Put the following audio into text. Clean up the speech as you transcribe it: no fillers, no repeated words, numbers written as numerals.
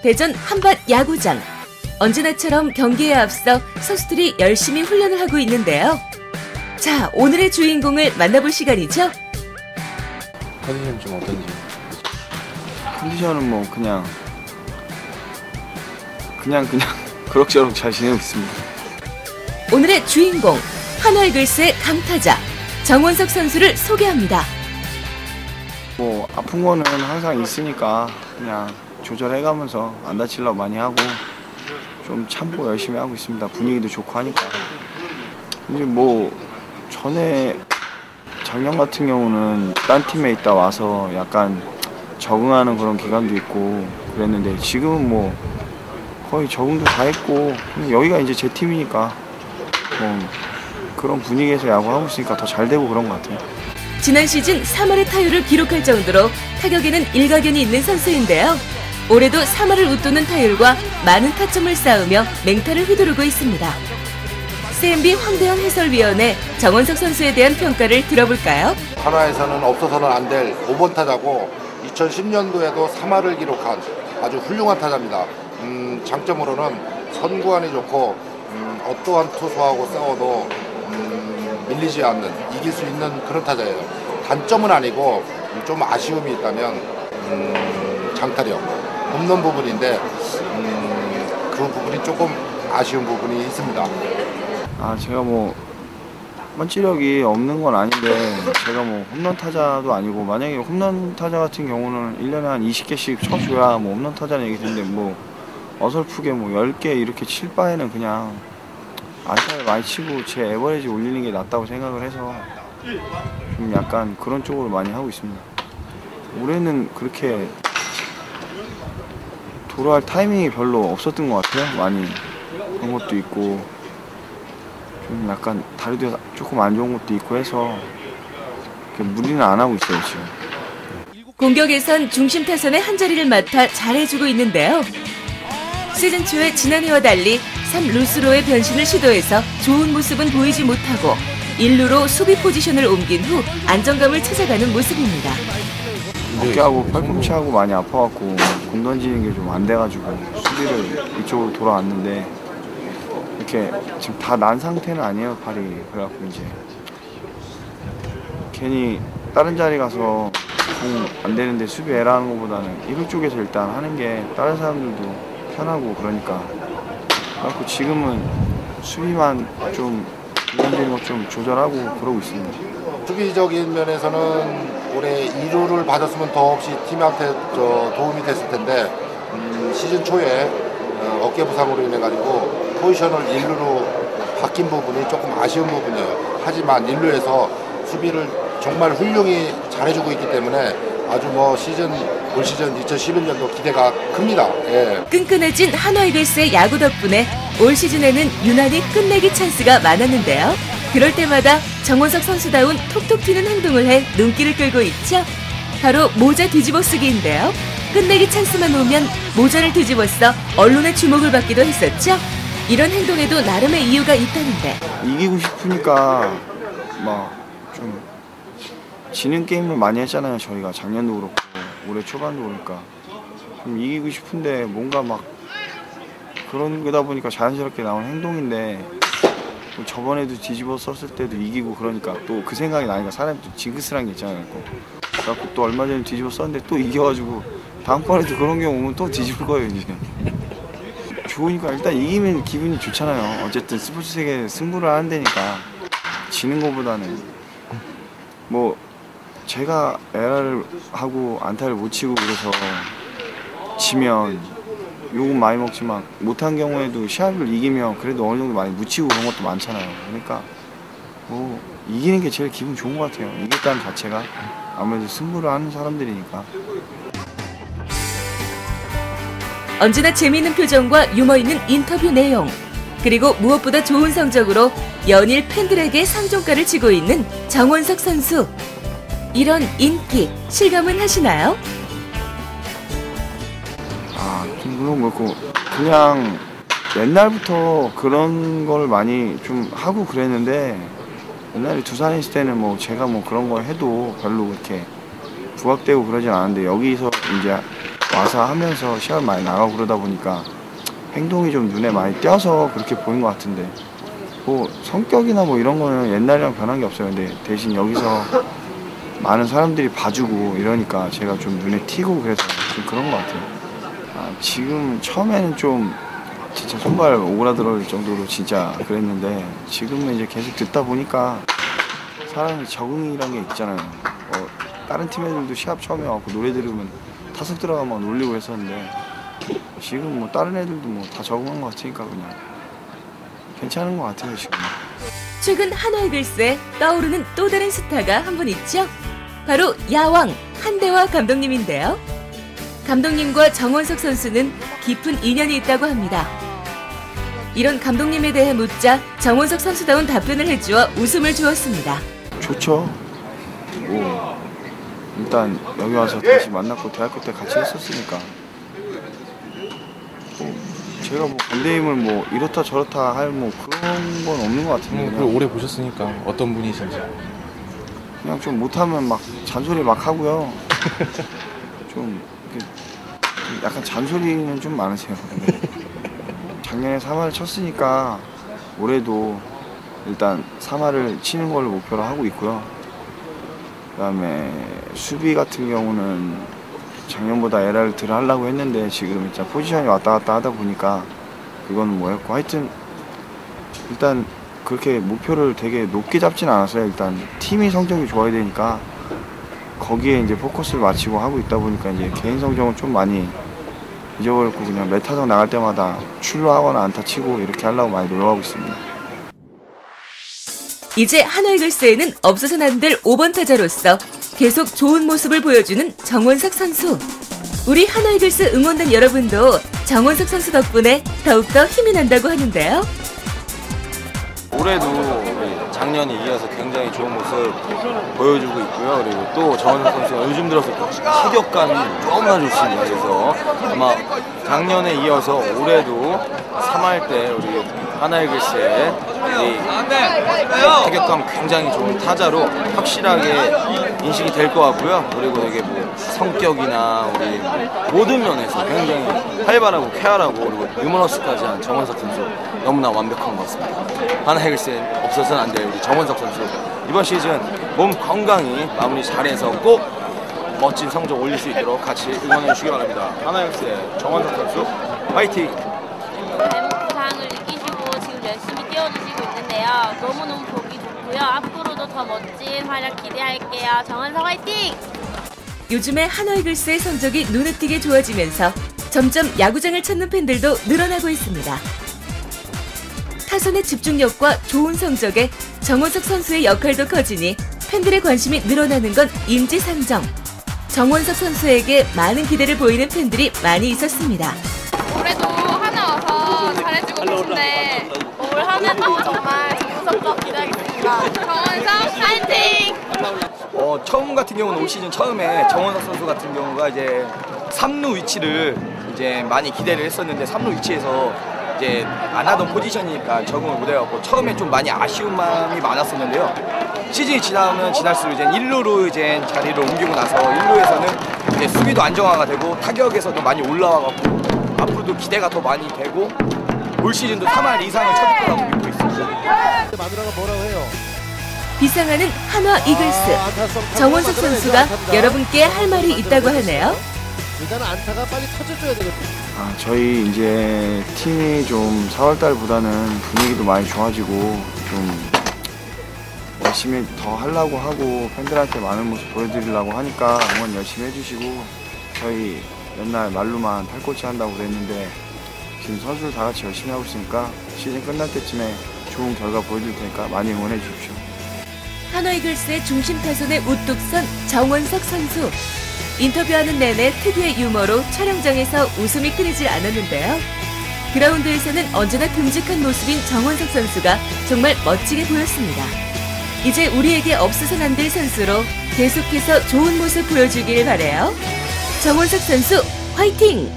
대전 한밭 야구장. 언제나처럼 경기에 앞서 선수들이 열심히 훈련을 하고 있는데요. 자, 오늘의 주인공을 만나볼 시간이죠. 컨디션 좀 어떤지? 컨디션은 뭐 그냥 그럭저럭 잘 지내고 있습니다. 오늘의 주인공, 한화이글스의 강타자 정원석 선수를 소개합니다. 뭐 아픈 거는 항상 있으니까 그냥 조절해가면서 안 다치려고 많이 하고 좀 참고 열심히 하고 있습니다. 분위기도 좋고 하니까. 이제 뭐 전에 작년 같은 경우는 딴 팀에 있다 와서 약간 적응하는 그런 기간도 있고 그랬는데 지금은 뭐 거의 적응도 다 했고 여기가 이제 제 팀이니까 뭐 그런 분위기에서 야구하고 있으니까 더 잘 되고 그런 것 같아요. 지난 시즌 3할의 타율을 기록할 정도로 타격에는 일가견이 있는 선수인데요. 올해도 3할을 웃도는 타율과 많은 타점을 쌓으며 맹타를 휘두르고 있습니다. CNB 황대현 해설위원의 정원석 선수에 대한 평가를 들어볼까요? 한화에서는 없어서는 안 될 5번 타자고 2010년도에도 3할을 기록한 아주 훌륭한 타자입니다. 장점으로는 선구안이 좋고 어떠한 투수하고 싸워도 밀리지 않는, 이길 수 있는 그런 타자예요. 단점은 아니고 좀 아쉬움이 있다면 장타력, 홈런 부분인데 그 부분이 조금 아쉬운 부분이 있습니다. 제가 뭐 펀치력이 없는 건 아닌데 제가 뭐 홈런 타자도 아니고 만약에 홈런 타자 같은 경우는 1년에 한 20개씩 쳐줘야 뭐 홈런 타자는 얘기 듣는데 뭐 어설프게 뭐 10개 이렇게 칠 바에는 그냥 안타를 많이 치고 제 에버리지 올리는 게 낫다고 생각을 해서 좀 약간 그런 쪽으로 많이 하고 있습니다. 올해는 그렇게 도로할 타이밍이 별로 없었던 것 같아요. 많이 그런 것도 있고 좀 약간 다리도 조금 안 좋은 것도 있고 해서 무리는 안 하고 있어요 지금. 공격에선 중심 타선의 한 자리를 맡아 잘해주고 있는데요. 시즌 초에 지난해와 달리 3루수로의 변신을 시도해서 좋은 모습은 보이지 못하고 1루로 수비 포지션을 옮긴 후 안정감을 찾아가는 모습입니다. 어깨하고 팔꿈치하고 많이 아파갖고 공 던지는 게 좀 안 돼가지고 수비를 이쪽으로 돌아왔는데 이렇게 지금 다 난 상태는 아니에요 팔이. 그래갖고 이제 괜히 다른 자리 가서 공 안 되는데 수비 에라하는 것보다는 1루 쪽에서 일단 하는 게 다른 사람들도 편하고 그러니까 그래갖고 지금은 수비만 좀 던지는 거 좀 조절하고 그러고 있습니다. 수비적인 면에서는 올해 2루를 받았으면 더없이 팀한테 도움이 됐을 텐데 시즌 초에 어깨 부상으로 인해 가지고 포지션을 1루로 바뀐 부분이 조금 아쉬운 부분이에요. 하지만 1루에서 수비를 정말 훌륭히 잘해주고 있기 때문에 아주 뭐 올 시즌 2011년도 기대가 큽니다. 예. 끈끈해진 한화이글스의 야구 덕분에 올 시즌에는 유난히 끝내기 찬스가 많았는데요. 그럴 때마다 정원석 선수다운 톡톡 튀는 행동을 해 눈길을 끌고 있죠. 바로 모자 뒤집어 쓰기인데요. 끝내기 찬스만 오면 모자를 뒤집어 써 언론의 주목을 받기도 했었죠. 이런 행동에도 나름의 이유가 있다는데. 이기고 싶으니까 막 좀 지는 게임을 많이 했잖아요. 저희가 작년도 그렇고 올해 초반도 그러니까 좀 이기고 싶은데 뭔가 막 그런 거다 보니까 자연스럽게 나온 행동인데 저번에도 뒤집어 썼을 때도 이기고 그러니까 또 그 생각이 나니까 사람이 또 징크스란 게 있잖아요. 그래갖고 또 얼마 전에 뒤집어 썼는데 또 이겨가지고 다음번에도 그런 경우 오면 또 뒤집을 거예요 이제. 좋으니까 일단 이기면 기분이 좋잖아요. 어쨌든 스포츠 세계에 승부를 하는 데니까 지는 것보다는 뭐 제가 에라를 하고 안타를 못 치고 그래서 지면 욕은 많이 먹지만 못한 경우에도 시합을 이기면 그래도 어느 정도 많이 묻히고 그런 것도 많잖아요. 그러니까 뭐 이기는 게 제일 기분 좋은 것 같아요. 이겼다는 자체가 아무래도 승부를 하는 사람들이니까. 언제나 재미있는 표정과 유머 있는 인터뷰 내용, 그리고 무엇보다 좋은 성적으로 연일 팬들에게 상종가를 쥐고 있는 정원석 선수. 이런 인기 실감은 하시나요? 물론 그렇고 그냥 옛날부터 그런 걸 많이 좀 하고 그랬는데 옛날에 두산에 있을 때는 뭐 제가 뭐 그런 걸 해도 별로 그렇게 부각되고 그러진 않았는데 여기서 이제 와서 하면서 시합 많이 나가고 그러다 보니까 행동이 좀 눈에 많이 띄어서 그렇게 보인 것 같은데 뭐 성격이나 뭐 이런 거는 옛날이랑 변한 게 없어요. 근데 대신 여기서 많은 사람들이 봐주고 이러니까 제가 좀 눈에 띄고 그래서 좀 그런 것 같아요. 지금 처음에는 좀 진짜 손발 오그라들 정도로 진짜 그랬는데 지금은 이제 계속 듣다 보니까 사람이 적응이란 게 있잖아요. 다른 팀 애들도 시합 처음에 와서 노래 들으면 타석 들어가면 막 놀리고 했었는데 지금 뭐 다른 애들도 뭐 다 적응한 것 같으니까 그냥 괜찮은 것 같아요 지금. 최근 한화이글스에 떠오르는 또 다른 스타가 한 분 있죠? 바로 야왕 한대화 감독님인데요. 감독님과 정원석 선수는 깊은 인연이 있다고 합니다. 이런 감독님에 대해 묻자 정원석 선수다운 답변을 해주어 웃음을 주었습니다. 좋죠. 뭐 일단 여기 와서 다시 만났고 대학교 때 같이 했었으니까 뭐 제가 뭐 감독님을 뭐 이렇다 저렇다 할 뭐 그런 건 없는 것 같은데 그걸 오래 보셨으니까 어떤 분이신지. 그냥 좀 못하면 막 잔소리 막 하고요. 좀 약간 잔소리는 좀 많으세요. 근데 작년에 3할을 쳤으니까 올해도 일단 3할을 치는 걸 목표로 하고 있고요. 그다음에 수비 같은 경우는 작년보다 에라를 덜 하려고 했는데 지금 진짜 포지션이 왔다 갔다 하다 보니까 그건 뭐였고 하여튼 일단 그렇게 목표를 되게 높게 잡진 않았어요. 일단 팀이 성적이 좋아야 되니까 거기에 이제 포커스를 맞추고 하고 있다 보니까 이제 개인 성적은 좀 많이 잊어버렸고 그냥 매 타석 나갈 때마다 출루하거나 안타 치고 이렇게 하려고 많이 노력하고 있습니다. 이제 한화이글스에는 없어서는 안 될 5번 타자로서 계속 좋은 모습을 보여주는 정원석 선수. 우리 한화이글스 응원단 여러분도 정원석 선수 덕분에 더욱더 힘이 난다고 하는데요. 올해도 우리 작년에 이어서 굉장히 좋은 모습 보여주고 있고요. 그리고 또 정원석 선수가 요즘 들어서 타격감이 너무나 좋습니다. 그래서 아마 작년에 이어서 올해도 3할 때 우리 한화이글스의 타격감 굉장히 좋은 타자로 확실하게 인식이 될 것 같고요. 그리고 되게 뭐 성격이나 우리 모든 면에서 굉장히 활발하고 쾌활하고 그리고 유머러스까지 한 정원석 선수 너무나 완벽한 것 같습니다. 한화이글스에 없어서는 안 될 우리 정원석 선수 이번 시즌 몸 건강히 마무리 잘해서 꼭 멋진 성적 올릴 수 있도록 같이 응원해 주시기 바랍니다. 한화이글스의 정원석 선수 화이팅! 부상을 이기시고 지금 열심히 뛰어주시고 있는데요. 너무너무 보기 좋고요. 앞으로도 더 멋진 활약 기대할게요. 정원석 화이팅! 요즘에 한화이글스의 성적이 눈에 띄게 좋아지면서 점점 야구장을 찾는 팬들도 늘어나고 있습니다. 타선의 집중력과 좋은 성적에 정원석 선수의 역할도 커지니 팬들의 관심이 늘어나는 건 인지상정. 정원석 선수에게 많은 기대를 보이는 팬들이 많이 있었습니다. 올해도 하나 와서 잘해주고 싶은데 올 한해도 정말 정원석 기대하겠습니다. 정원석 화이팅! 처음 같은 경우는 올 시즌 처음에 정원석 선수 같은 경우가 이제 3루 위치를 이제 많이 기대를 했었는데 3루 위치에서 이제 안 하던 포지션이니까 적응을 못 해갖고 처음에 좀 많이 아쉬운 마음이 많았었는데요. 시즌이 지나면 지날수록 이제 1루로 이제 자리를 옮기고 나서 1루에서는 이제 수비도 안정화가 되고 타격에서도 많이 올라와갖고 앞으로도 기대가 더 많이 되고 올 시즌도 3할 이상을 쳐줄 거라고 믿고 있습니다. 마누라가 뭐라고 해요? 비상하는 한화 이글스. 정원석 선수가 여러분께 할 말이 있다고 하네요. 일단 안타가 빨리 터져줘야 되거든요. 저희 이제 팀이 좀 4월달보다는 분위기도 많이 좋아지고 좀 열심히 더 하려고 하고 팬들한테 많은 모습 보여드리려고 하니까 응원 열심히 해주시고 저희 맨날 말로만 팔꼬치 한다고 그랬는데 지금 선수들 다 같이 열심히 하고 있으니까 시즌 끝날 때쯤에 좋은 결과 보여드릴 테니까 많이 응원해 주십시오. 한화이글스의 중심 타선의 우뚝 선 정원석 선수. 인터뷰하는 내내 특유의 유머로 촬영장에서 웃음이 끊이질 않았는데요. 그라운드에서는 언제나 듬직한 모습인 정원석 선수가 정말 멋지게 보였습니다. 이제 우리에게 없어서는 안 될 선수로 계속해서 좋은 모습 보여주길 바라요. 정원석 선수 화이팅!